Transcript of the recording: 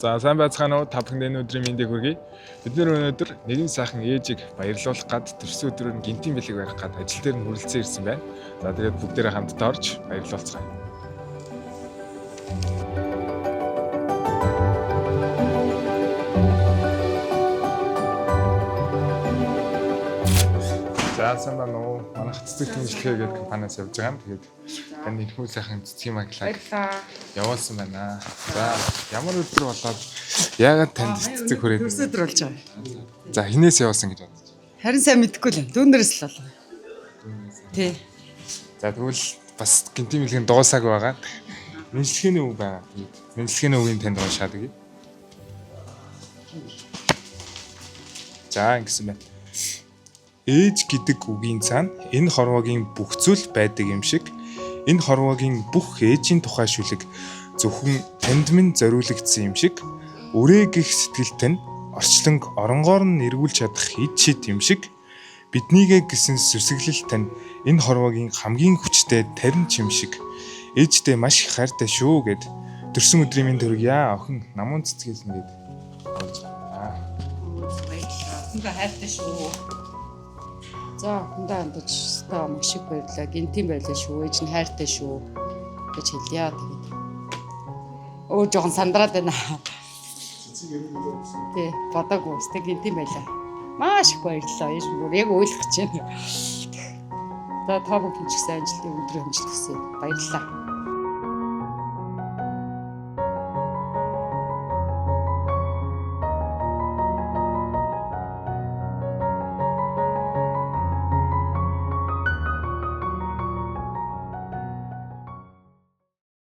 За сайн байцгаана уу? Та бүхэнд энэ өдрийн мэндийг хүргэе. Бид өнөөдөр нэгэн сайхан ээжийг баярлуулах гад төрсөн өдрөөр нь гинтийн бэлэг барих гад ажил дээр нь хүрэлцэн ирсэн байна. За тэгээд бүгдээрээ хамтдаа орж баярлуулцгаая. За сайн байна уу? Манайх цэцэг тэмдэглэгээ гэдэг компаниас явж байгаа юм. Тэгээд таны энэхүү сайхан цэцгийн маглаг явуулсан байна. За ямар өдөр болоод яагаад танд цэцэг хүрээд Төрсөн өдөр болж байгаа. За хинээс явуулсан гэж бодож байна. Харин сайн мэдэхгүй л. Дүүнээс л болоо. Тий. За тэгвэл бас гинтийн бэлгийн дуусааг байгаа. Мэдлэгийн үг байгаа. Мэдлэгийн үгийн танд уншаад өгье. За ингэсэн байна. Ээж гэдэг үгийн цаана энэ хорвоогийн бүх зүйл байдаг юм шиг энэ хорвоогийн бүх ээжийн тухай шүлэг зөвхөн танд минь зориулагдсан юм шиг өрөө гих сэтгэлтэй нь орчлон оронгоор нь эргүүлж чадах ид шид юм шиг биднийгээ гэсэн сүсэглэл тань энэ хорвоогийн хамгийн хүчтэй тарин чим шиг ээжтэй маш их хайртай шүү гэд төрсөн өдрийн минь төргийа охин намуун цэцгээс нэгэд болж байна. Ингээ хайртай шүү. За хүндээ хандаж та маш их баярлаа. Гинтийн байлаа шүү. Ээж нь хайртай шүү гэж хэлье. Тэгээд өө жоохон сандраад байна. Тий, бодоогүй өстэй гинтийн байлаа. Маш их баярлалаа. Ээж бүр яг ойлгож байна. За та бүхэн ч гэсэн амжилтын өдрөө амжилт хүсье. Баярлалаа.